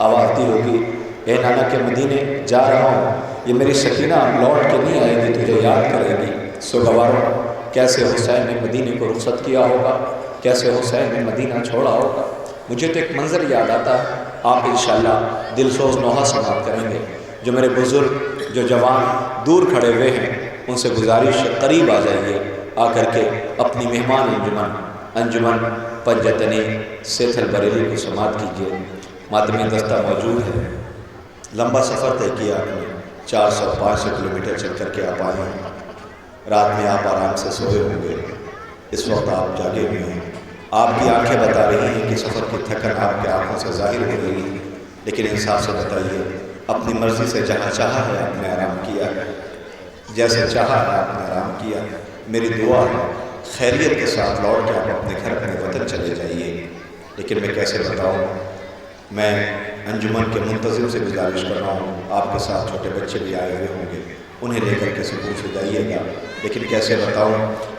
آواز دی ہوگی اے نانا کے مدینے جا رہا ہوں، یہ میری سکینہ لوٹ کے نہیں آئے گی، تجھے یاد کرے گی۔ سو گوارو کیسے حسین نے مدینے کو رخصت کیا ہوگا، کیسے حسین نے مدینہ چھوڑا ہوگا۔ مجھے تو ایک منظر یاد آتا ہے، آپ انشاءاللہ دل سوز نوحہ سماعت کریں گے۔ جو میرے بزرگ جو جوان دور کھڑے ہوئے ہیں ان سے گزارش ہے قریب آ جائیے، آ کر کے اپنی مہمان انجمن پنجتنی سیتھل بریلی کو سماعت کیجیے۔ ماتمی دستہ موجود ہے، لمبا سفر طے کیا آپ نے، 400-500 کلومیٹر چل کر کے آپ آئے ہیں۔ رات میں آپ آرام سے سوئے ہوں گے، اس وقت آپ جاگے ہوئے ہیں، آپ کی آنکھیں بتا رہی ہیں کہ سفر کی تھکن آپ کے آنکھوں سے ظاہر ہو رہی ہے، لیکن انصاف سے بتائیے اپنی مرضی سے جہاں چاہا ہے آپ نے آرام کیا ہے، جیسے چاہا ہے آپ نے آرام کیا۔ میری دعا ہے خیریت کے ساتھ لوٹ کے آپ اپنے گھر اپنے وطن چلے جائیے۔ لیکن میں کیسے بتاؤں، میں انجمن کے منتظم سے گزارش کر رہا ہوں، آپ کے ساتھ چھوٹے بچے بھی آئے ہوئے ہوں گے، انہیں لے کر کے سکول سے جائیے گا۔ لیکن کیسے بتاؤں،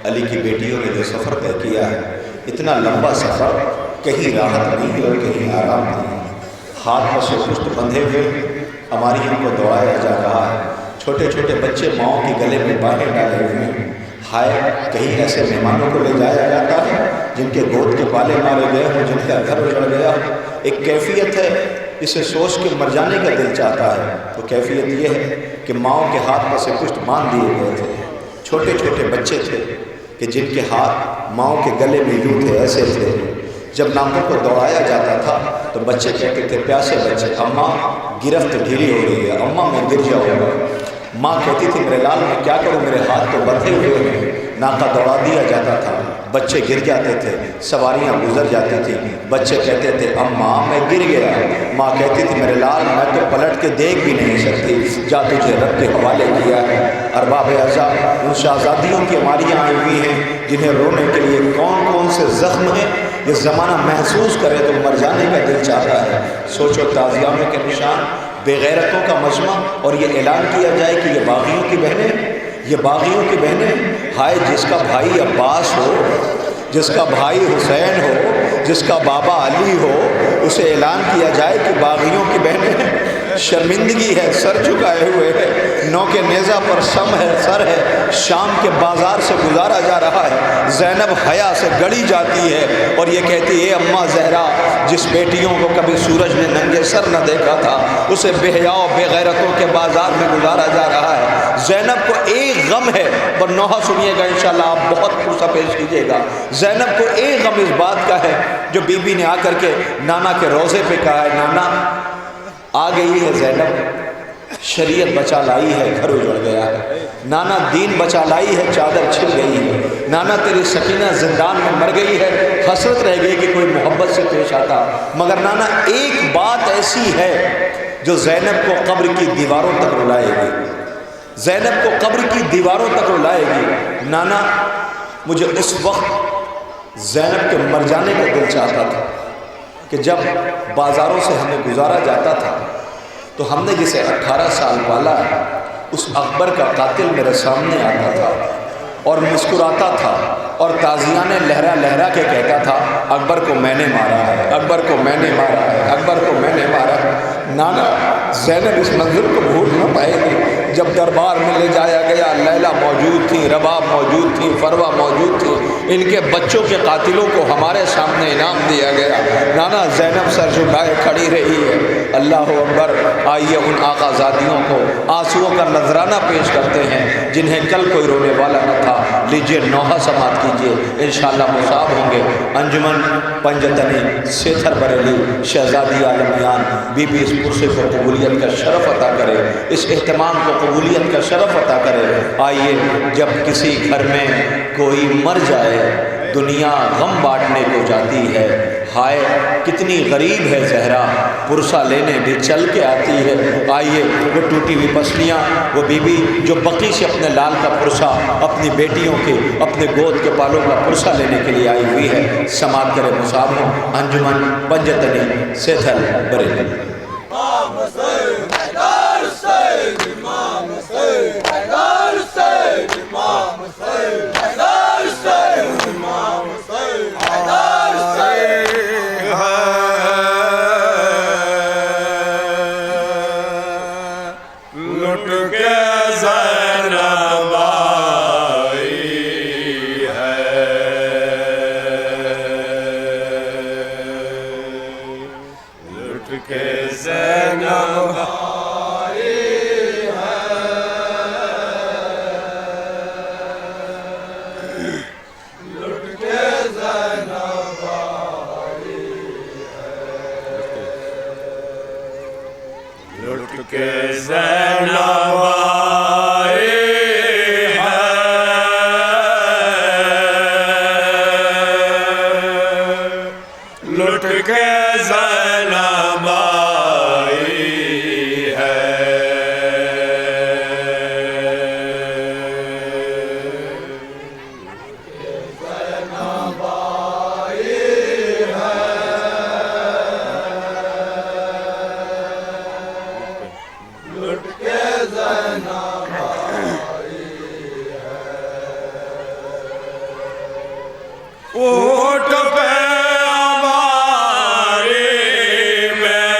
علی کی بیٹیوں نے جو سفر طے کیا ہے، اتنا لمبا سفر، کہیں راحت نہیں اور کہیں آرام نہیں، ہاتھ سے پشت بندھے ہوئے ہماری ان کو دوڑایا جا رہا ہے، چھوٹے چھوٹے بچے ماؤں کے گلے میں باہیں ڈالے ہوئے ہیں۔ ہائے کہیں ایسے مہمانوں کو لے جایا جاتا ہے جن کے گود کے بالے مارے گئے ہوں، جن کا گھر اجڑ گیا ہو۔ ایک کیفیت ہے اسے سوچ کے مر جانے کا دل چاہتا ہے، تو کیفیت یہ ہے کہ ماؤں کے ہاتھ پر سے پشت باندھ دیے گئے تھے، چھوٹے چھوٹے بچے تھے کہ جن کے ہاتھ ماؤں کے گلے میں یوں تھے، ایسے تھے۔ جب ناموں کو دوڑایا جاتا تھا تو بچے کہتے تھے، پیاسے بچے، اماں گرفت ڈھیلی ہو رہی ہے، اماں میں گر جاؤں گا۔ ماں کہتی تھی، میرے لال میں کیا کروں، میرے ہاتھ تو بندھے ہوئے ہیں۔ ناکہ دوڑا دیا جاتا تھا، بچے گر جاتے تھے، سواریاں گزر جاتی تھیں، بچے کہتے تھے، اماں میں گر گیا۔ ماں کہتی تھی، میرے لال میں تو پلٹ کے دیکھ بھی نہیں سکتی، جا تجھے رب کے حوالے کیا ہے۔ ارباب اعضاء ان شہزادیوں کی ہماریاں آئی ہوئی ہیں جنہیں رونے کے لیے کون کون سے زخم ہیں، یہ زمانہ محسوس کرے تو مر جانے کا دل چاہتا ہے۔ سوچو تعزیہ کے نشان، بے غیرتوں کا مجمع، اور یہ اعلان کیا جائے کہ یہ باغیوں کی بہنیں، یہ باغیوں کی بہنیں۔ ہائے جس کا بھائی عباس ہو، جس کا بھائی حسین ہو، جس کا بابا علی ہو، اسے اعلان کیا جائے کہ باغیوں کی بہنیں۔ شرمندگی ہے، سر جھکائے ہوئے ہے، نو کے نیزہ پر سم ہے، سر ہے، شام کے بازار سے گزارا جا رہا ہے۔ زینب حیا سے گڑی جاتی ہے اور یہ کہتی ہے، اے اماں زہرا، جس بیٹیوں کو کبھی سورج نے ننگے سر نہ دیکھا تھا، اسے بے حیا و بے غیرتوں کے بازار میں گزارا جا رہا ہے۔ زینب کو ایک غم ہے، پر نوحہ سنیے گا انشاءاللہ، آپ بہت پرسہ پیش کیجیے گا۔ زینب کو ایک غم اس بات کا ہے جو بی بی نے آ کر کے نانا کے روزے پہ کہا ہے، نانا آ گئی ہے زینب، شریعت بچا لائی ہے، گھر اجڑ گیا ہے، نانا دین بچا لائی ہے، چادر چھل گئی ہے، نانا تیری سکینہ زندان میں مر گئی ہے، حسرت رہ گئی کہ کوئی محبت سے پیش آتا، مگر نانا ایک بات ایسی ہے جو زینب کو قبر کی دیواروں تک رلائے گی، زینب کو قبر کی دیواروں تک رلائے گی۔ نانا مجھے اس وقت زینب کے مر جانے کا دل چاہتا تھا کہ جب بازاروں سے ہمیں گزارا جاتا تھا تو ہم نے جسے 18 سال پالا ہے، اس اکبر کا قاتل میرے سامنے آتا تھا اور مسکراتا تھا اور تازیانے لہرا لہرا کے کہتا تھا، اکبر کو میں نے مارا ہے، اکبر کو میں نے مارا ہے، اکبر کو میں نے مارا ہے۔ نانا زینب اس منظر کو بھول نہ پائے گی۔ جب دربار میں لے جایا گیا، لیلا موجود تھی، رباب موجود تھی، فروا موجود تھی، ان کے بچوں کے قاتلوں کو ہمارے سامنے انعام دیا گیا۔ نانا زینب سر جھکائے کھڑی رہی ہے۔ اللہ اکبر۔ آئیے ان آقا زادیوں کو آنسوؤں کا نذرانہ پیش کرتے ہیں جنہیں کل کوئی رونے والا نہ تھا۔ لیجئے نوحہ سماعت کیجئے، انشاءاللہ مصاب ہوں گے۔ انجمن پنجتنی سیتھر بریلی شہزادی عالمیان بی بی اس پرسے کو قبولیت کا شرف عطا کرے، اس اہتمام کو قبولیت کا شرف عطا کرے۔ آئیے جب کسی گھر میں کوئی مر جائے دنیا غم بانٹنے کو جاتی ہے، ہائے کتنی غریب ہے زہرا، پرسہ لینے بھی چل کے آتی ہے۔ آئیے وہ ٹوٹی ہوئی پسلیاں، وہ بی بی جو بقی سے اپنے لال کا پرسہ، اپنی بیٹیوں کے، اپنے گود کے بالوں کا پرسہ لینے کے لیے آئی ہوئی ہے، سماعت کرے مصاب ہوں۔ انجمن پنجتنی سیتھل بریلی۔ کے زینب لٹ کے زینب آئی ہے، لٹ کے زینب آئی ہے، اونٹ پہ ہماری میں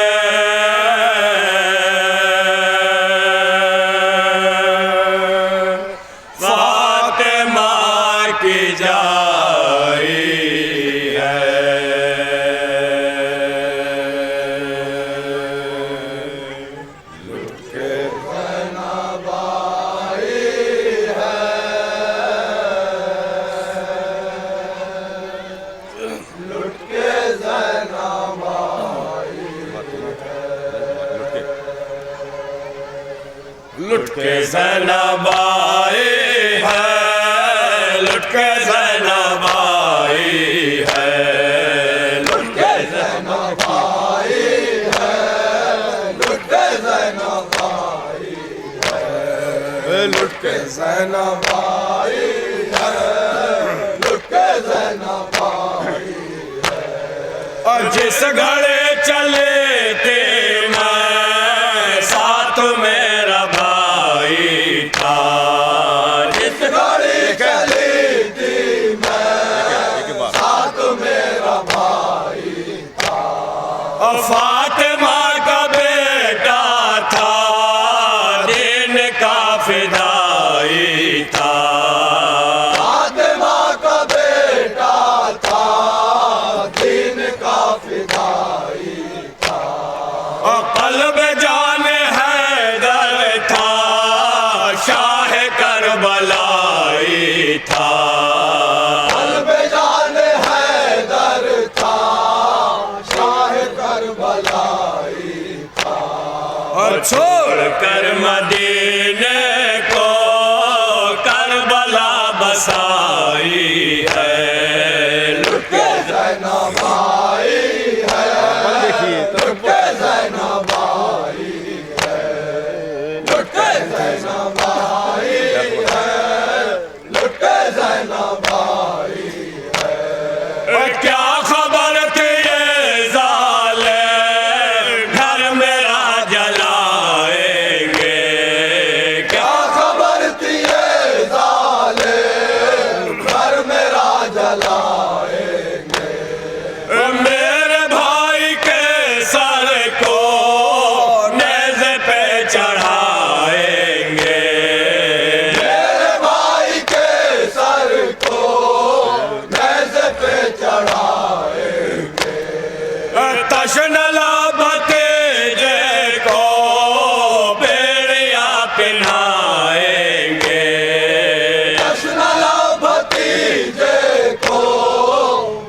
فاطمہ کی جائی ہے، لٹ کے زینب آئی ہے، لٹ کے زینب آئی ہے، لٹ کے زینب آئی ہے، لٹ کے زینب آئی ہے، لٹ کے زینب آئی ہے، لٹ کے زینب آئی ہے، لٹ کے زینب آئی ہے، لٹ کے زینب آئی ہے، اور جس گھڑے چلے تھے میں ساتھ میرا بھائی تھا، جس گھڑے چلی تھی میں ساتھ میرا بھائی تھا، اور فاطمہ کا بیٹا تھا، دین کا فدائی تھا، فاطمہ کا بیٹا تھا، دین کا فدائی تھا، اور قلب جان حیدر تھا، شاہ کربلائی تھا، قلب جان حیدر تھا، شاہ کربلائی تھا، اور چھوڑ کر مدینے کو کربلا بسائی ہے، لٹ کے زینب آئی ہے، لٹ کے زینب آئی ہے، لٹ کے زینب آئی ہے، لٹ کے زینب آئی ہے، کیا خبر تھی یہ ظالم گھر میرا جلائیں گے، کیا خبر تھی یہ ظالم گھر میرا جلائیں گے، میرے بھائی کے سر کو نیزے پہ چڑھائیں گے، میرے بھائی کے سر کو نیزے پہ چڑھائیں گے، تشنلا بھتیجے کو بیڑیا پہنائیں گے، تشنلا بھتیجے کو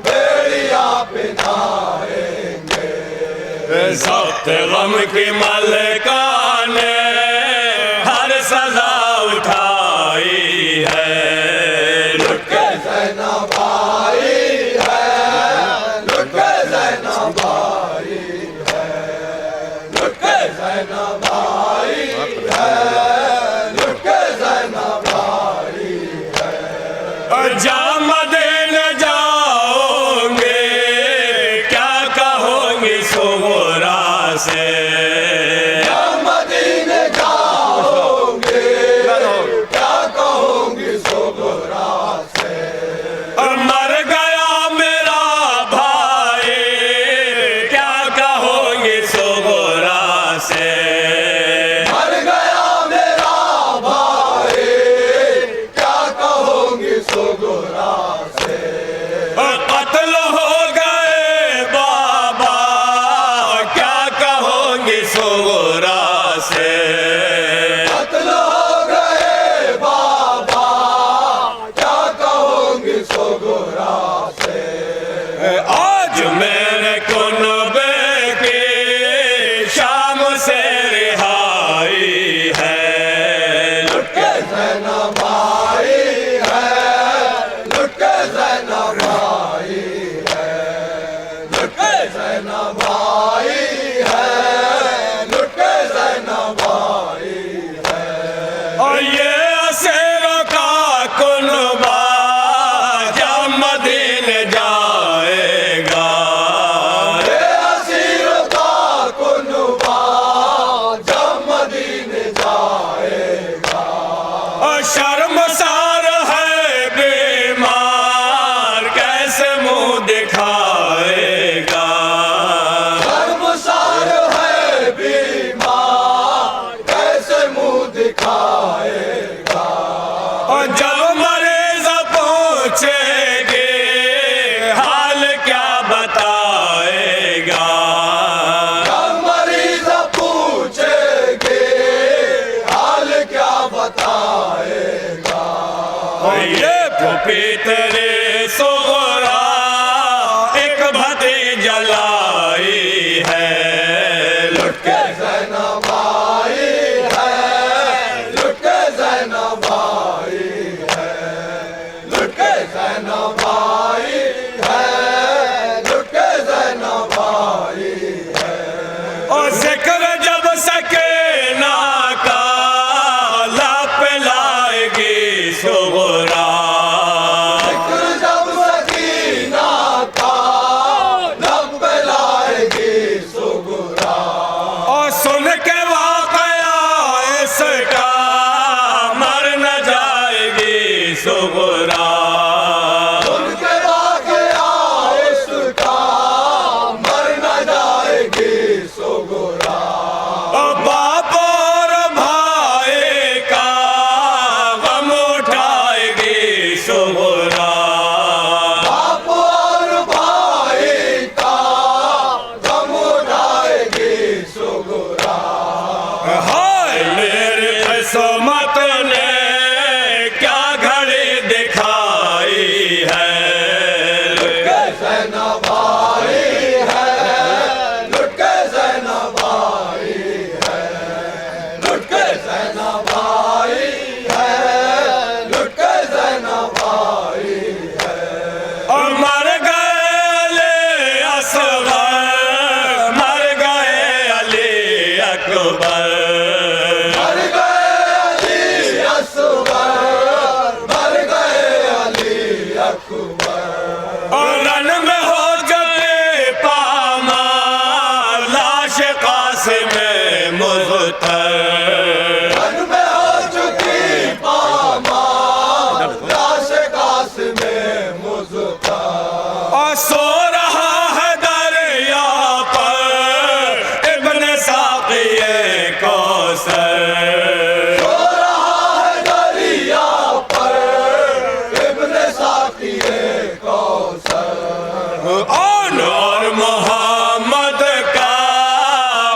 بیڑیا پہنائیں گے، ضبط غم کی ملکہ نے ہر سزا اٹھائی ہے، لٹ کے زینب آئی ہے، لٹ کے زینب آئی ہے، لٹ کے زینب آئی ہے، لٹ کے زینب آئی ہے، جہاں مدینے جاؤں گے کیا کہوں گی صغرا سے، جہاں مدینے جاؤں گے کیا کہوں گی صغرا سے، مر گیا میرا بھائی کیا کہوں گی صغرا سے، مر گیا میرا بھائی کیا کہوں گی صغرا سے، قتل ہو گئے بابا کیا پیترے صغرا ایک بھتیجا لائی ہے لٹ کے زینب آئی ہے لٹ کے زینب آئی ہے لٹ کے زینب آئی ہے لٹ کے زینب آئی ہے اور ذکر جب سکینہ کا لب پہ لائے گی صغرا جب سکینہ کا لب پہ لائے گی صغرا اور سن کے واقعہ اس کا مر نہ جائے گی صغرا ان کے واقعہ اس کا مر نہ جائے گی صغرا اور باپ اور بھائی کا غم اٹھائے گی صغرا باپ اور بھائی کا غم اٹھائے گی صغرا ہائے میرے قسمت نے کیا گھڑی دکھائی ہے زینب آئی ہے لٹ کے زینب آئی ہے لٹ کے زینب آئی ہے لٹ کے زینب آئی ہے اور مر گئے علی اصغر مر گئے علی اکبر مر گئے علی اصغر مر گئے علی اکبر اور رن میں ہو جاتے پامال لاش قاسم مظہر من میں ہو چکی پامال لاش قاسم مظہر اور سو رہا ہے دریا پر ابن ساقی کوثر سو رہا ہے دریا پر ابن ساقی کوثر اور محمد کا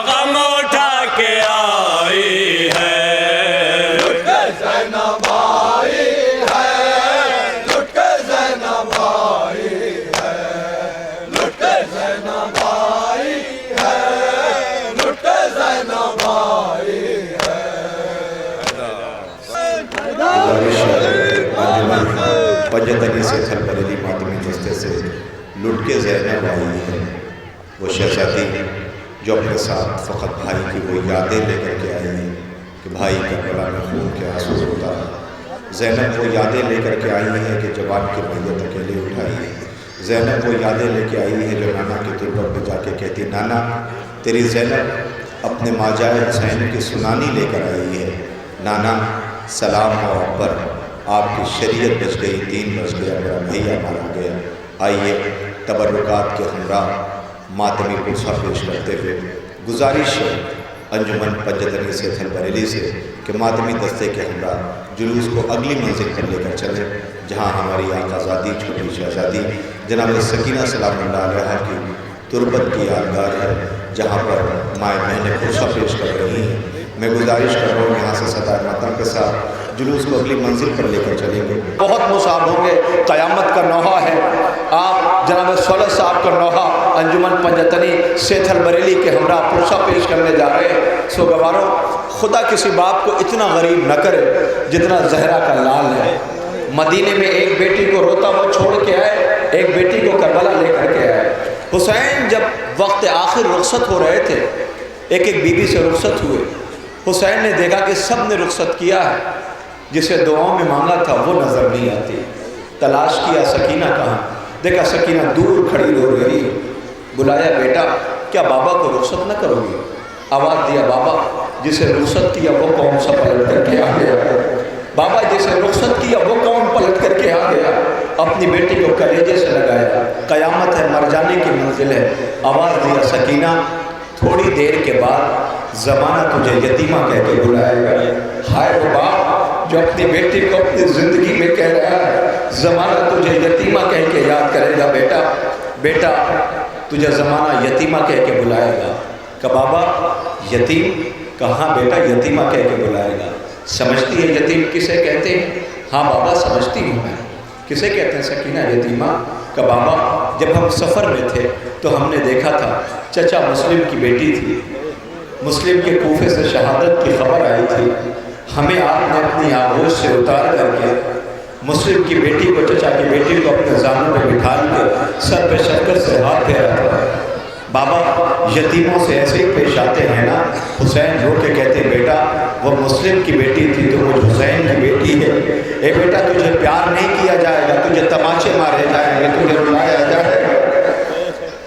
غم اٹھا کے آئی ہے لٹ کے زینب آئی ہے لٹ کے زینب آئی ہے لٹ کے زینب آئی ہے لٹ کے زینب آئی گزارش ہے انجمن پنجتنی سے تھل بریلی ماتمی دستے سے لٹ کے زینب آئی ہے وہ شہزادی جو اپنے ساتھ فقط بھائی کی وہ یادیں لے کر کے آئی ہے کہ بھائی کربلا میں خون کے آنسو ہوتا ہے زینب وہ یادیں لے کر کے آئی ہے کہ جوان کی میت اکیلے اٹھائی ہے زینب وہ یادیں لے کے آئی ہے جو نانا کی تربت پہ جا کے کہتی نانا تیری زینب اپنے ماجائے حسین کی سنانی لے کر آئی ہے نانا سلام اور اکبر آپ کی شریعت بچ گئی دین بچ گیا میرا بھیا مارا گیا آئیے تبرکات کے ہمراہ ماتمی پرسہ پیش کرتے ہوئے گزارش ہے انجمن پنجتنی سے تھل بریلی سے کہ ماتمی دستے کے ہمراہ جلوس کو اگلی منزل پر لے کر چلیں جہاں ہماری آقازادی چھوٹی شہزادی جناب سکینہ سلام اللہ علیہ کی تربت کی یادگار ہے جہاں پر مائیں بہنیں پرسہ پیش کر رہی ہیں میں گزارش کر رہا ہوں یہاں سے صدائے ماتم کے ساتھ جلوس کو اگلی منزل پر لے کر چلیں گے بہت مصاب ہوں گے قیامت کا نوحہ ہے آپ جناب صالح صاحب کا نوحہ انجمن پنجتنی سیتھل بریلی کے ہمراہ پرسہ پیش کرنے جا رہے ہیں سو گوارو خدا کسی باپ کو اتنا غریب نہ کرے جتنا زہرا کا لال ہے مدینے میں ایک بیٹی کو روتا ہوا چھوڑ کے آئے ایک بیٹی کو کربلا لے کر کے آئے حسین جب وقت آخر رخصت ہو رہے تھے ایک ایک بیوی سے رخصت ہوئے حسین نے دیکھا کہ سب نے رخصت کیا ہے جسے دعاؤں میں مانگا تھا وہ نظر نہیں آتی تلاش کیا سکینہ کہاں دیکھا سکینہ دور کھڑی رو رہی بلایا بیٹا کیا بابا کو رخصت نہ کرو گی آواز دیا بابا جسے رخصت کیا وہ کون سا پلٹ کر کے آ گیا بابا جسے رخصت کیا وہ کون پلٹ کر کے آ گیا اپنی بیٹی کو کلیجے سے لگایا قیامت ہے مر جانے کی منزل ہے آواز دیا سکینہ تھوڑی دیر کے بعد زمانہ تجھے یتیمہ کہہ کے بلائے گا ہائے وہ باپ جو اپنی بیٹی کو اپنی زندگی میں کہہ رہا ہے زمانہ تجھے یتیمہ کہہ کے یاد کرے گا بیٹا تجھے زمانہ یتیمہ کہہ کے بلائے گا کہ بابا یتیم کہاں بیٹا یتیمہ کہہ کے بلائے گا سمجھتی ہے یتیم کسے کہتے ہیں ہاں بابا سمجھتی ہوں میں کسے کہتے ہیں سکینہ یتیمہ کا بابا جب ہم سفر میں تھے تو ہم نے دیکھا تھا چچا مسلم کی بیٹی تھی، مسلم کے کوفے سے شہادت کی خبر آئی تھی، ہمیں آپ نے اپنی آغوش سے اتار کر کے مسلم کی بیٹی کو، چچا کی بیٹی کو اپنے زانوں پہ بٹھا کے سر پہ شکر سے ہاتھ پھیرا تھا۔ بابا یتیموں سے ایسے ہی پیش آتے ہیں نا۔ حسین رو کے کہتے بیٹا وہ مسلم کی بیٹی تھی تو مجھ حسین کی بیٹی ہے، اے بیٹا تجھے پیار نہیں کیا جائے گا، تجھے تماچے مارے جائیں گے، تجھے رلایا جائے گا،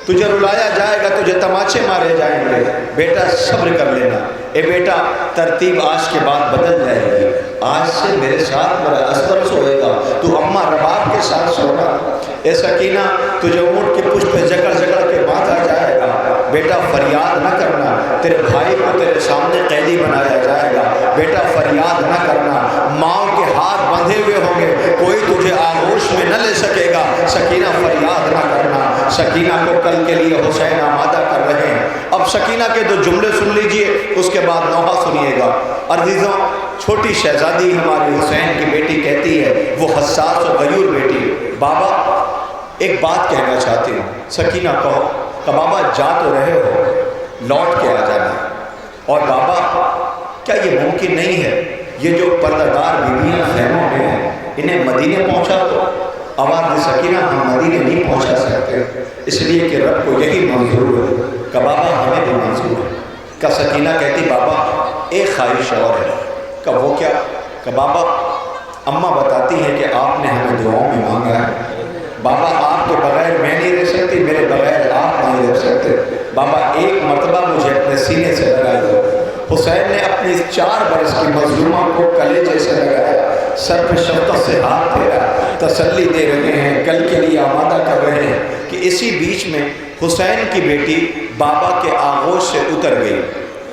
تجھے رلایا جائے گا، تجھے تماچے مارے جائیں گے، بیٹا صبر کر لینا۔ اے بیٹا ترتیب آج کے بعد بدل جائے گی، آج سے میرے ساتھ میرا اصغر سوئے گا، تو اماں رباب کے ساتھ سونا۔ اے سکینہ تجھے اونٹ کی پشت پہ جکڑ جکڑ کے باندھا جائے گا، بیٹا فریاد نہ کرنا، تیرے بھائی کو تیرے سامنے قیدی بنایا جائے گا، بیٹا فریاد نہ کرنا، ماں کے ہاتھ بندھے ہوئے ہوں گے، کوئی تجھے آغوش میں نہ لے سکے گا، سکینہ فریاد نہ کرنا۔ سکینہ کو کل کے لیے حسین آمادہ کر رہے ہیں۔ اب سکینہ کے دو جملے سن لیجئے، اس کے بعد نوحہ سنیے گا۔ عزیزوں چھوٹی شہزادی ہماری حسین کی بیٹی کہتی ہے، وہ حساس و غیور بیٹی، بابا ایک بات کہنا چاہتی ہوں۔ سکینہ کہو کہ بابا جا تو رہے ہو، لوٹ کے آ جانا، اور بابا کیا یہ ممکن نہیں ہے یہ جو پردہ دار بیویاں خیموں میں ہیں انہیں مدینے پہنچا دو؟ آواز نے سکینہ ہم مدینے نہیں پہنچا سکتے، اس لیے کہ رب کو یہی منظور ہے کہ بابا ہمیں بھی منظور ہے۔ کہ سکینہ کہتی بابا ایک خواہش اور ہے۔ کہ وہ کیا؟ کہ بابا اماں بتاتی ہے کہ آپ نے ہمیں دعاؤں میں مانگا ہے، بابا آپ کے بغیر میں نہیں رہ سکتی، میرے بغیر آپ نہیں رہ سکتے، بابا ایک مرتبہ مجھے اپنے سینے سے لگا دو۔ حسین نے اپنی 4 برس کی مظلومہ کو کلیجے سے لگایا، سر پہ شفقت سے ہاتھ پھیرا، تسلی دے رہے ہیں، کل کے لیے آمادہ کر رہے ہیں کہ اسی بیچ میں حسین کی بیٹی بابا کے آغوش سے اتر گئی،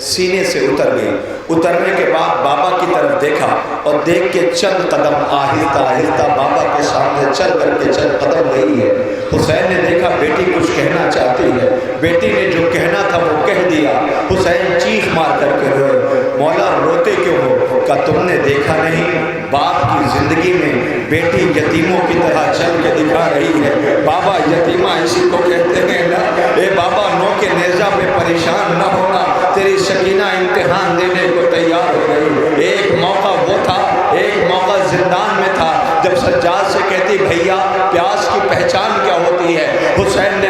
سینے سے اتر گئی۔ اترنے کے بعد بابا کی طرف دیکھا اور دیکھ کے چند قدم آہستہ آہستہ بابا کے سامنے چل کر کے چند قدم گئی ہے۔ حسین نے دیکھا بیٹی کچھ کہنا چاہتی ہے، بیٹی نے جو کہنا تھا وہ کہہ دیا۔ حسین چیخ مار کر کے روئے، مولا روتے کیوں ہو؟ کہ تم نے دیکھا نہیں باپ کی زندگی میں بیٹی یتیموں کی طرح چل کے دکھا رہی ہے۔ بابا یتیمہ اسی کو کہتے ہیں نا۔ اے بابا نو کے نیزہ پہ پریشان نہ ہونا، تیری سکینہ امتحان دینے کو تیار ہو گئی۔ ایک موقع وہ تھا، ایک موقع زندان میں تھا جب سجاد سے کہتی بھیا پیاس کی پہچان کیا ہوتی ہے؟ حسین نے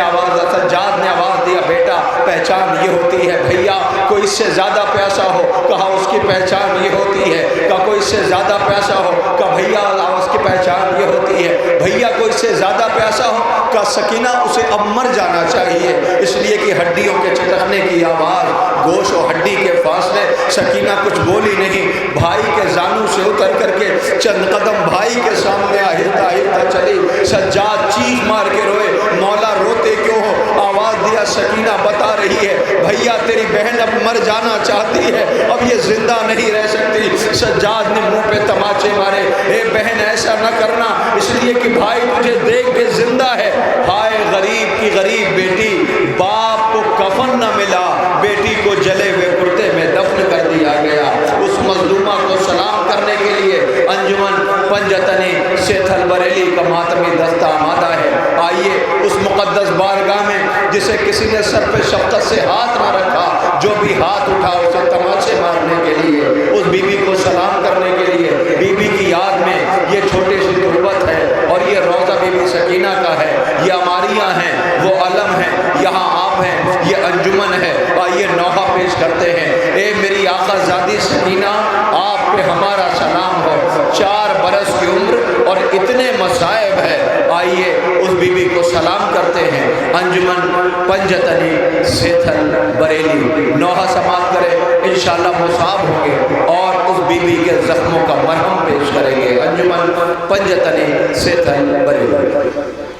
سجاد نے آواز دیا بیٹا پہچان یہ ہوتی ہے بھیا کوئی اس سے زیادہ پیاسا ہو، کہا اس کی پہچان یہ ہوتی ہے، کہا کوئی اس سے زیادہ پیاسا ہو، کہا بھیا اس کی پہچان یہ ہوتی ہے، بھیا کوئی اس سے زیادہ پیاسا ہو، کہا سکینہ اسے اب مر جانا چاہیے، اس لیے کہ ہڈیوں کے چٹکنے کی آواز، گوشت و ہڈی کے فاصلے، سکینہ کچھ بولی نہیں، بھائی کے زانوں سے اتر کر کے چند قدم بھائی کے سامنے آہستہ آہستہ چلی۔ سجاد چیخ مار کے روئے، مولا روتے کیوں ہو؟ آواز دیا سکینہ بتا رہی ہے بھیا تیری بہن اب مر جانا چاہتی ہے، اب یہ زندہ نہیں رہ سکتی۔ سجاد نے منہ پہ تماچے مارے، اے بہن ایسا نہ کرنا، اس لیے کہ بھائی تجھے دیکھ کے زندہ ہے۔ ہائے غریب کی غریب بیٹی، باپ کو کفن نہ ملا، بیٹی کو جلے ہوئے کرتے میں دفن کر دیا گیا۔ اس مظلومہ کو سلام کرنے کے لیے انجمن پنجتنی سیتھل بریلی کا ماتمی دستہ آمادہ ہے۔ آئیے اس مقدس بارگاہ میں جسے کسی نے سر پہ شفقت سے ہاتھ نہ رکھا، جو بھی ہاتھ اٹھا اسے تماچے مارنے کے لیے، اس بی بی کو سلام کرنے کے لیے، بی بی کی یاد میں یہ چھوٹی سی تربت ہے اور یہ روضہ بی بی سکینہ کا ہے، یہ ہماریاں ہیں، وہ علم ہیں، یہاں آپ ہیں، یہ انجمن ہے۔ آئیے نوحہ پیش کرتے ہیں۔ اے میری آقا زادی سکینہ آپ پہ ہمارا سلام ہو، 4 برس کی عمر اور اتنے مصائب ہے، آئیے اس بی بی کو سلام کرتے ہیں۔ انجمن پنجتنی سیتھل بریلی نوحہ سماعت کرے، انشاءاللہ مصاب ہوں گے اور اس بی بی کے زخموں کا مرہم پیش کریں گے۔ انجمن پنجتنی سیتھل بریلی۔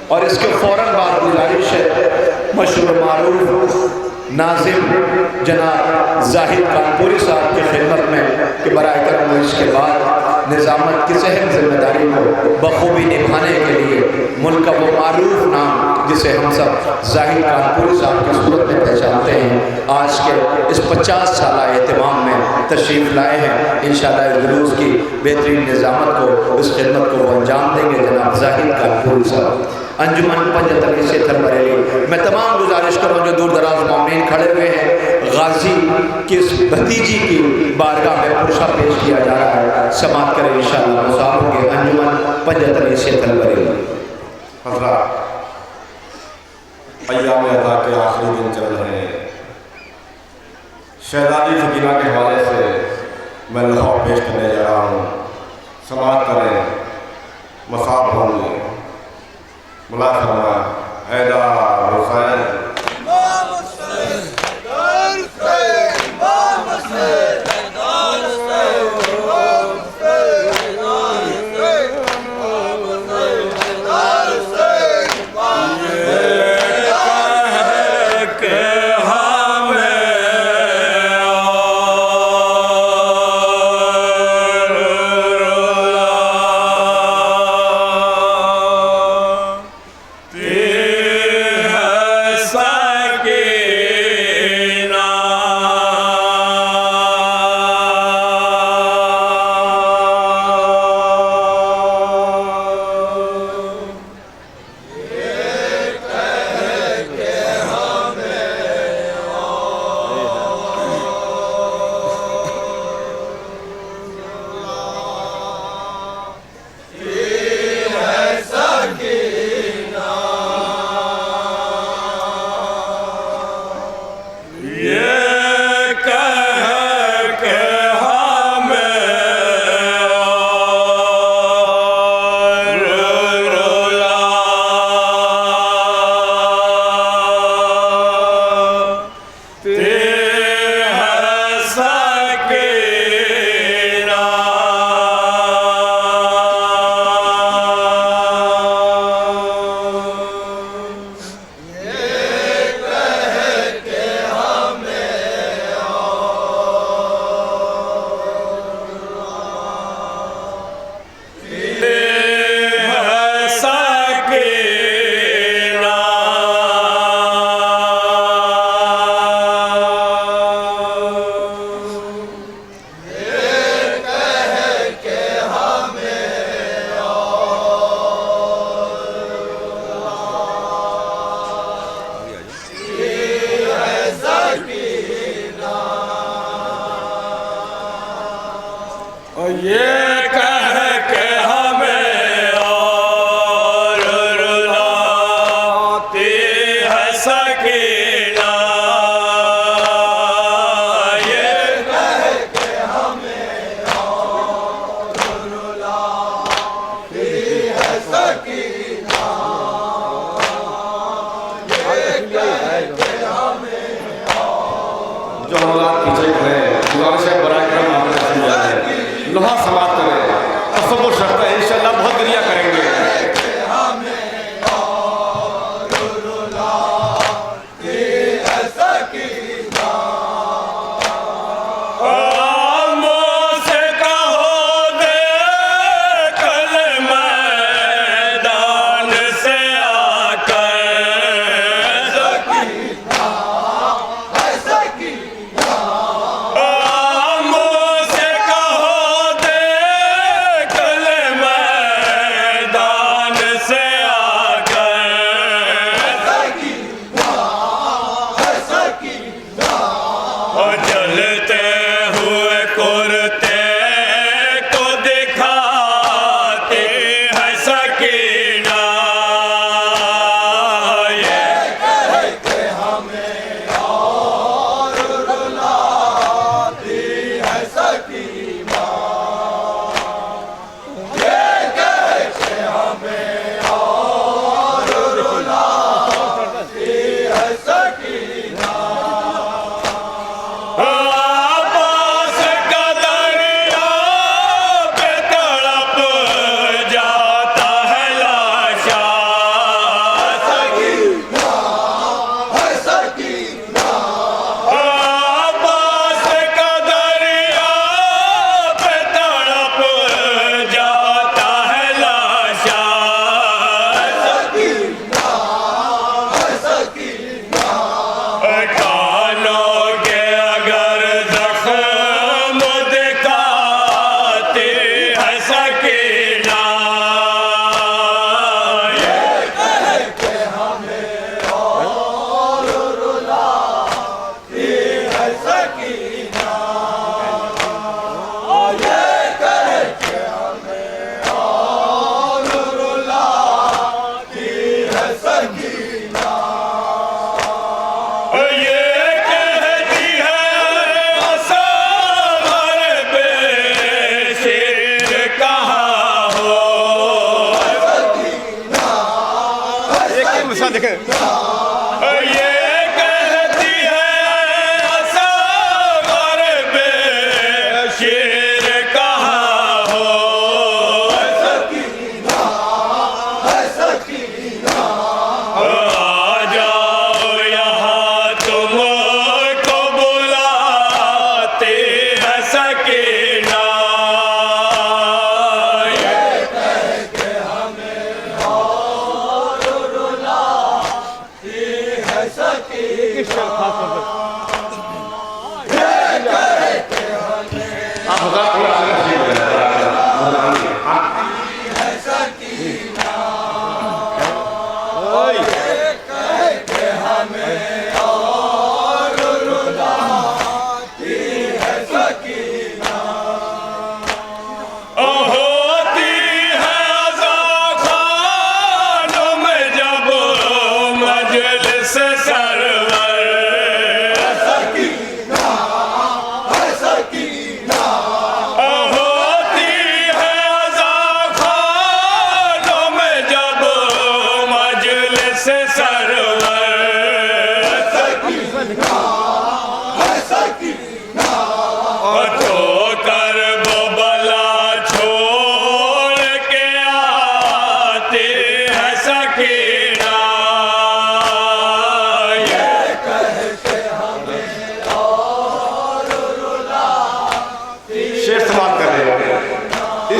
اور اس کے فوراً بعد گزارش ہے مشہور معروف ناظم جناب زاہد کانپوری صاحب کی خدمت میں کہ برائے کرم اس کے بعد نظامت کی اہم ذمہ داری کو بخوبی نبھانے کے لیے ملک کا وہ معروف نام جسے ہم سب ظاہر کانپوری صاحب کی صورت میں پہچانتے ہیں، آج کے اس 50 سالہ اہتمام میں تشریف لائے ہیں۔ انشاءاللہ اس جلوس کی بہترین نظامت کو، اس خدمت کو وہ انجام دیں گے جناب ظاہر کانپوری صاحب۔ انجمن پنجتنی سیتھل بریلی، میں تمام گزارش کروں جو دور دراز مومنین کھڑے ہوئے ہیں، غازی کی اس بھتیجی کی بارگاہ میں پرشہ پیش کیا جا رہا ہے، سماعت کریں انشاءاللہ مصاب ہوں گے انجمن پنجتنی سیتھل بریلی۔ حضرات، ایام عطا کے آخری دن چل رہے ہیں، شہزادی سکینہ کے حوالے سے میں لوحہ پیش کرنے جا رہا ہوں، سماعت کریں، مصاب ہوں گے۔ ملاحظہ فرمائیں، حیدر حسین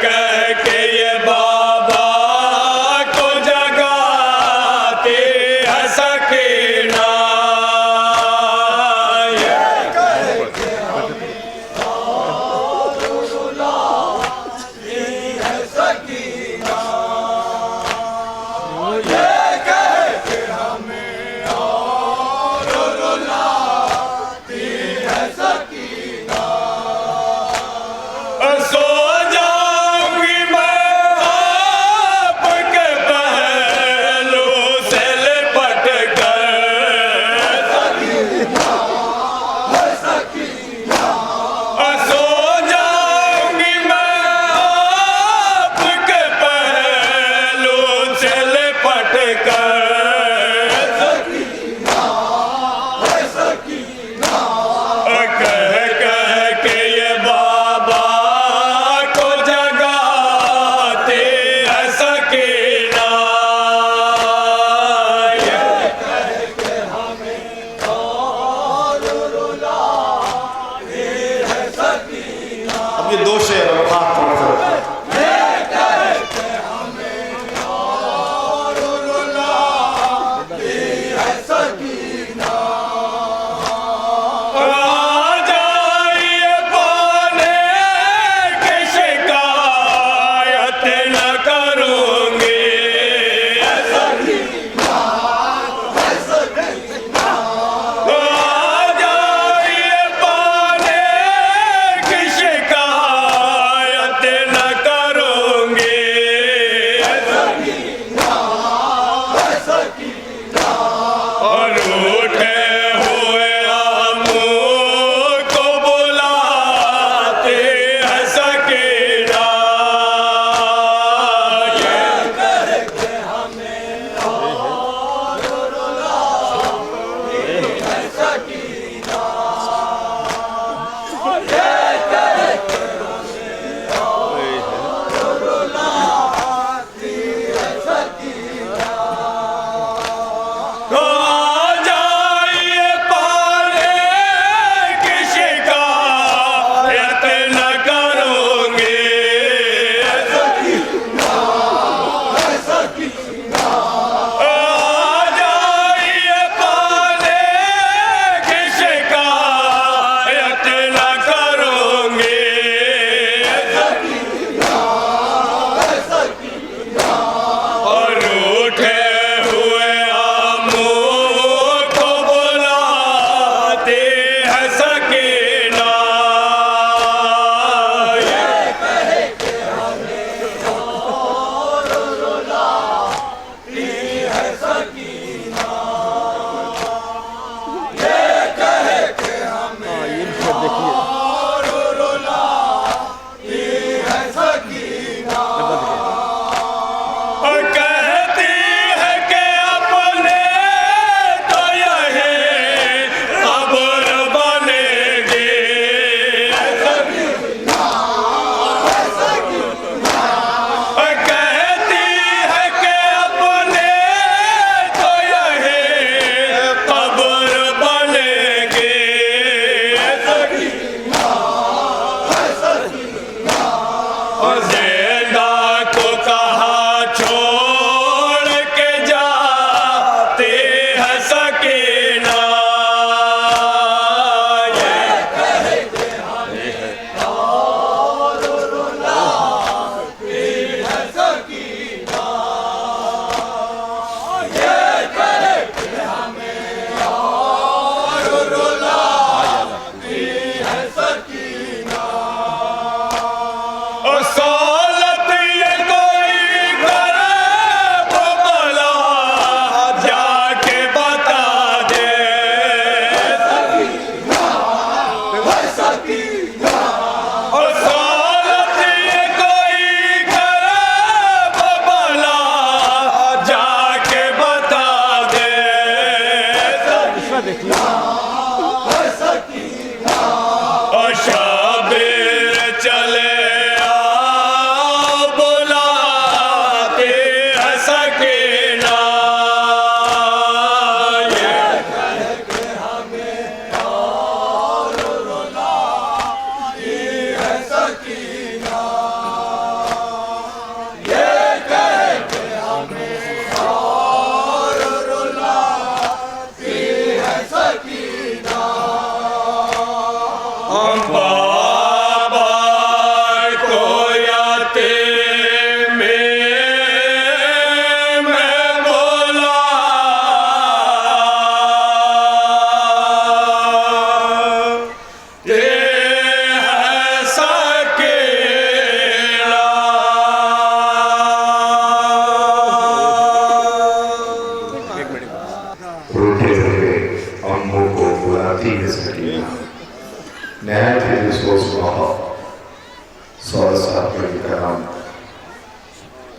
کہہ کے یہ بابا کو جگاتی ہے سکینہ سو جاؤں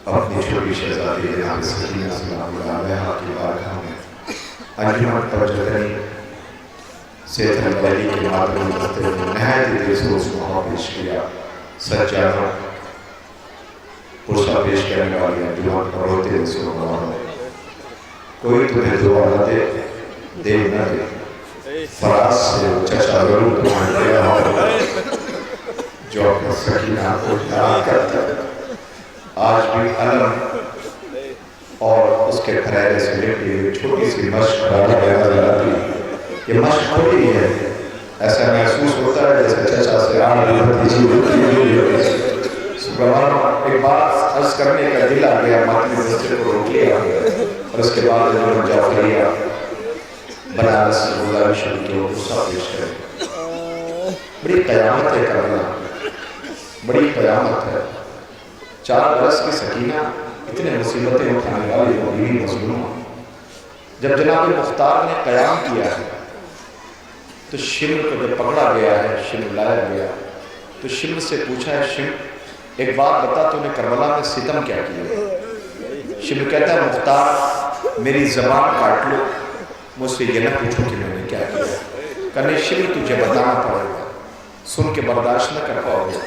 اپنی چھوٹی شہزادی جناب سکینہ سلام اللہ علیہا کی بارگاہ میں انجمن پنجتنی سیتھل بریلی کے مادروں کرتے ہوئے نہایت دل سے اس کو پیش کیا. سجادہ پرسہ پیش کرنے والی انجمن پر روتے ہوئے سبحان کوئی تمہیں دعا نہ دے دے نہ دے فراز سے چچا ضرور تمہیں دیا ہو جو اپنا سکینہ کو یاد کرتا ہے. آج بھی علم اور اس کے پھریرے سے لپٹی ہوئی چھوٹی سی مشق ڈالا گیا جاتی. یہ مشق چھوٹی ہے، ایسا محسوس ہوتا ہے جیسے چچا سے آن بھتیجی ہوتی ہے. سبحان ایک بات عرض کرنے کا دل آ گیا، ماتمی مسجد کو روک لیا اور اس کے بعد جو جعفریہ بنارس گزارش شروع کی وہ غصہ پیش کرے. بڑی قیامت ہے کربلا، بڑی قیامت ہے. 4 برس کی سکینہ اتنے مصیبتیں اٹھانے والی وہ بیوی مظلوم. جب جناب مختار نے قیام کیا ہے تو شمر کو جب پکڑا گیا ہے، شمر لایا گیا تو شمر سے پوچھا ہے شمر ایک بات بتا تو نے کربلا میں ستم کیا کیا؟ شمر کہتا ہے مختار میری زبان کاٹ لو، مجھ سے یہ نہ پوچھو کہ میں نے کیا کیا. کہنے شمر تجھے بتانا پڑے گا، سن کے برداشت نہ کر پاؤ گے.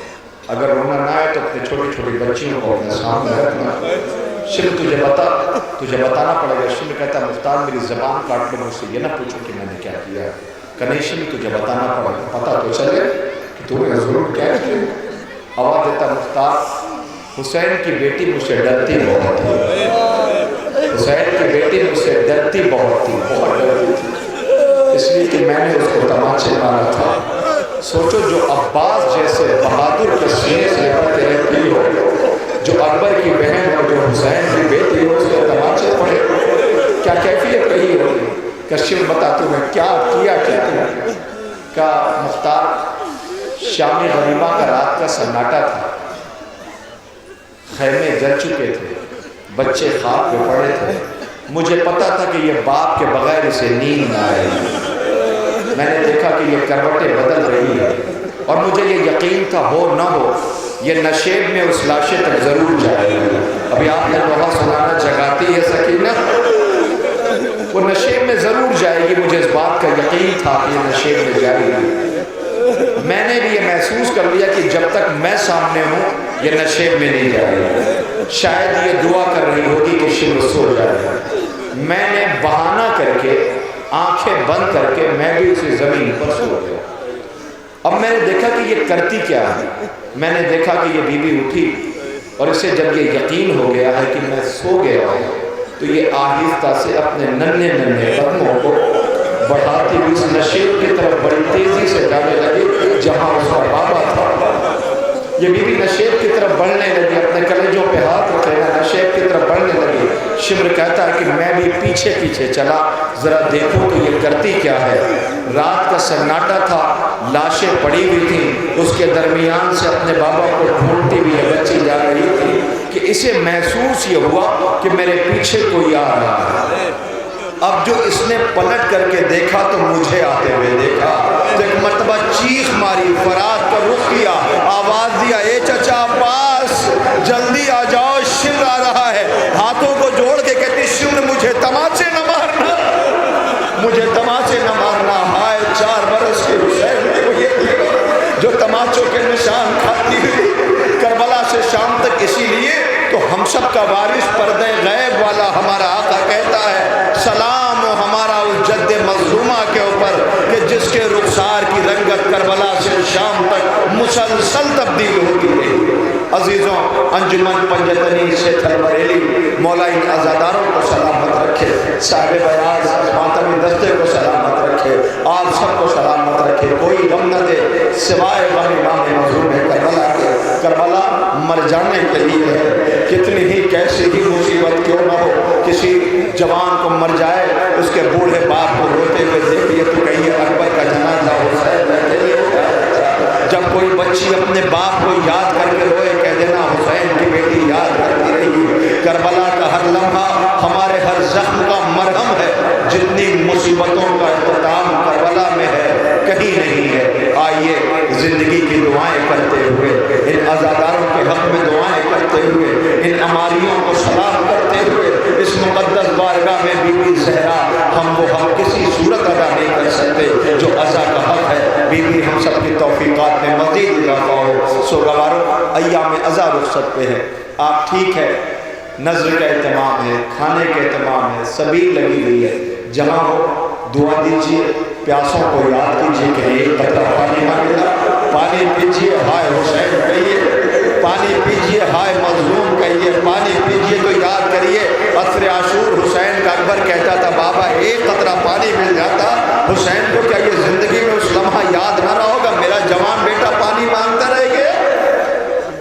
اگر رونا نہ آئے تو اپنے چھوٹی چھوٹی بچیوں کو اپنے سامنے رکھنا. شمر تجھے بتانا پڑے گا. شمر کہتا ہے مختار میری زبان کاٹ لو، مجھ سے یہ نہ پوچھو کہ میں نے کیا کیا. کہنے شمر تجھے بتانا پڑے گا، پتہ تو چلے کہ تم نے ضرور کیا کیا. آواز دیتا مختار حسین کی بیٹی مجھ سے ڈرتی بہت تھی، حسین کی بیٹی مجھ سے ڈرتی بہت تھی، بہت ڈرتی تھی، اس لیے کہ میں نے اس کو تماچے مارا تھا. سوچو جو عباس جیسے بہادر کے سینے سے لپٹتے رہتی ہو، جو اکبر کی بہن اور جو حسین کی بیٹی ہو، اس کے تماچے پڑے، کیا کیفیت کہی ہوگی. کشم بتا تو میں کیا کیا کہتے ہیں. کہ مختار شام غریبہ کا رات کا سناٹا تھا، خیمے جل چکے تھے، بچے خواب پہ پڑے تھے. مجھے پتا تھا کہ یہ باپ کے بغیر اسے نیند نہ آئے. میں نے دیکھا کہ یہ کروٹیں بدل رہی ہے اور مجھے یہ یقین تھا ہو نہ ہو یہ نشیب میں اس لاشے تک ضرور جائے گی. ابھی آپ نے لوہا سنانا جگاتی ہے سکینہ، وہ نشیب میں ضرور جائے گی. مجھے اس بات کا یقین تھا کہ یہ نشیب میں جائے گی. میں نے بھی یہ محسوس کر لیا کہ جب تک میں سامنے ہوں یہ نشیب میں نہیں جائے گی. شاید یہ دعا کر رہی ہوگی کہ شمر سو جائے. میں نے بہانہ کر کے آنکھیں بند کر کے میں بھی اسی زمین پر سو گیا. اب میں نے دیکھا کہ یہ کرتی کیا ہے. میں نے دیکھا کہ یہ بی بی اٹھی اور اسے جب یہ یقین ہو گیا ہے کہ میں سو گیا ہوں تو یہ آہستہ سے اپنے ننھے ننھے قدموں کو بڑھاتی ہوئی اس نشیب کی طرف بڑی تیزی سے جانے لگی جہاں اس کا بابا تھا. یہ بی بی نشیب کی طرف بڑھنے لگی، اپنے کلیجوں پہ ہاتھ رکھے نا نشیب کی طرف بڑھنے لگی. شمر کہتا ہے کہ میں بھی پیچھے پیچھے چلا، ذرا دیکھو تو یہ کرتی کیا ہے. رات کا سناٹا تھا، لاشیں پڑی ہوئی تھیں، اس کے درمیان سے اپنے بابا کو ڈھونڈتی ہوئی یہ بچی جا رہی تھی کہ اسے محسوس یہ ہوا کہ میرے پیچھے کوئی آ رہا ہے. اب جو اس نے پلٹ کر کے دیکھا تو مجھے آتے ہوئے دیکھا تو ایک مرتبہ چیخ ماری، فرات کا رخ کیا، آواز دیا اے چچا عباس جلدی آ جاؤ شمر آ رہا ہے. ہاتھوں کو جوڑ کے کہتی شمر مجھے تماچے نہ مارنا، مجھے تماچے نہ مارنا. ہائے 4 برس کے حسین جو تماچوں کے نشان کھاتی ہوئی کربلا سے شام تک. اسی لیے تو ہم سب کا وارث پردہ غیب والا ہمارا آقا کہتا ہے سلام و ہمارا اس جد مظلومہ کے اوپر کہ جس کے رخسار کی رنگت کربلا سے شام تک مسلسل تبدیل ہوتی رہی. عزیزوں انجمن پنجتنی سے تھل بریلی مولا ان عزاداروں کو سلامت رکھے، صاحب بیاض ماتمی دستے کو سلامت رکھے، آپ سب کو سلامت رکھے. کوئی غم نہ دے سوائے غم امام مظلوم کربلا کے. کربلا مر جانے کے لیے ہے، کتنی ہی کیسی ہی مصیبت کیوں نہ ہو. کسی جوان کو مر جائے اس کے بوڑھے باپ کو روتے ہوئے دیکھیے تو کہیے اکبر کا جنازہ حسین بیٹھے ہوئے. جب کوئی بچی اپنے باپ کو یاد کر کے روئے کہہ دینا حسین کی بیٹی یاد کرتی رہی. کربلا کا ہر لمحہ ہمارے ہر زخم کا مرہم ہے. جتنی مصیبتوں کا اختتام کربلا میں ہے کہیں نہیں ہے. آئیے زندگی کی دعائیں کرتے ہوئے، ان عزاداروں کے حق میں دعائیں کرتے ہوئے، ان اماریوں رخصت پہ ہے. آپ ٹھیک ہے، نظر کا اہتمام ہے، کھانے کا اہتمام ہے، سبیل لگی ہوئی ہے، جہاں ہو دعا دیجیے، پیاسوں کو یاد کیجیے کہ ایک قطرہ پانی مانگا، پانی پیجیے، ہائے حسین کہیے، پانی پیجیے، ہائے مظلوم کہیے، پانی پیجیے تو یاد کریے عصر عاشور حسین کا اکبر کہتا تھا بابا ایک قطرہ پانی مل جاتا حسین کو، کیا یہ زندگی میں اس لمحہ یاد نہ رہا ہوگا میرا جوان بیٹا پانی مانگتا رہے گا؟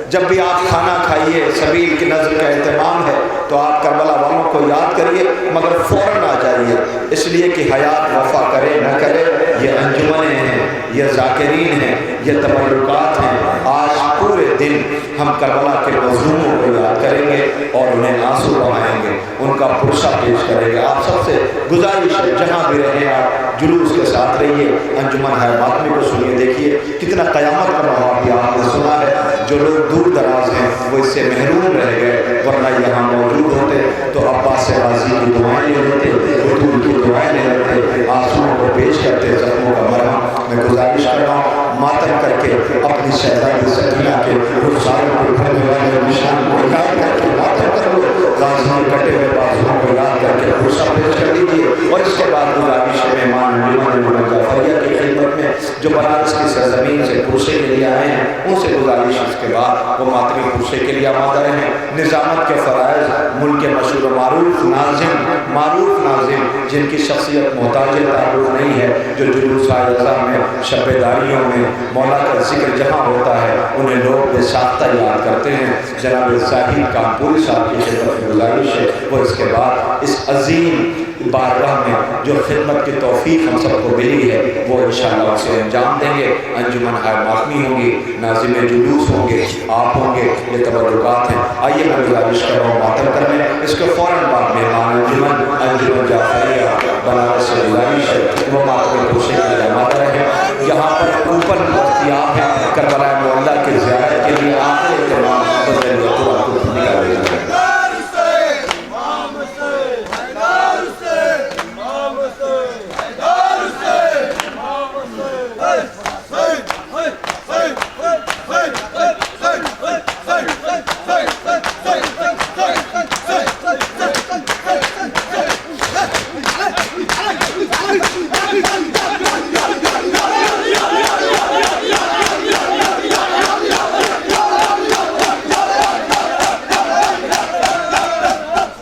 جب بھی آپ کھانا کھائیے، سبیل کی نظر کا اہتمام ہے تو آپ کربلا والوں کو یاد کریے، مگر فوراً آ جائیے، اس لیے کہ حیات وفا کرے نہ کرے یہ انجمنیں ہیں، یہ ذاکرین ہیں، یہ تبرکات ہیں. آج پورے دن ہم کربلا کے مظلوموں کو یاد کریں گے اور انہیں آنسو بہائیں گے، ان کا پرسہ پیش کریں گے. آپ سب سے گزارش ہے جہاں بھی رہیں آپ جلوس کے ساتھ رہیے، انجمن ہے ماتمی کو سنیے، دیکھیے کتنا قیامت کا مواقع آپ نے سنا ہے. جو لوگ دور دراز ہیں وہ اس سے محروم رہ گئے، ورنہ یہاں موجود ہوتے تو عباس غازی کی دعائیں لے لیتے، بطول کی دعائیں لے لیتے، آنسوؤں کو پیش کرتے، زخموں کا مرہم. میں گزارش کر رہا ہوں ماتم کر کے اپنی شہزادی سکینہ کے رخساروں کو کھڑنے والے نشان کو یاد کر کے ماتم کر لو، غازیوں کٹے ہوئے بازوؤں کو یاد کر کے پرسہ پیش کر لیجیے. اور اس کے بعد گزارش ہے مہمان انجمن جعفریہ کی خدمت میں جو بنارس کی سرزمین سے پرسے کے لیے آئے ہیں، ان سے گزارش اس کے بعد وہ ماتمی پرسے کے لیے آمادہ رہیں. نظامت کے فرائض ملک کے مشہور و معروف ناظم جن کی شخصیت محتاج تعارف نہیں ہے، جو جلوس اعضاء میں، شب داریوں میں مولا کا ذکر جہاں ہوتا ہے انہیں لوگ بے ساختہ یاد کرتے ہیں. جناب زاہد کانپوری صاحب کی خدمت میں گزارش ہے وہ اس کے بعد اس عظیم بارگاہ میں جو خدمت کی توفیق ہم سب کو ملی ہے وہ انشاءاللہ اسے انجام دیں گے. انجمن ہائے ماتمی ہوں گی، ناظم جلوس ہوں گے، آپ ہوں گے، یہ تبرکات ہیں. آئیے میں گزارش کر رہا ہوں ماتم کرنے، اس کے فوراً بعد مہمان انجمن جعفریہ بنارس سے گزارش ہے وہ ماتمی پرسے کے لیے آمادہ رہے. یہاں پر اوپر دستیاب ہے کربلا معلیٰ کی زیارت کے لیے آخر اہتمام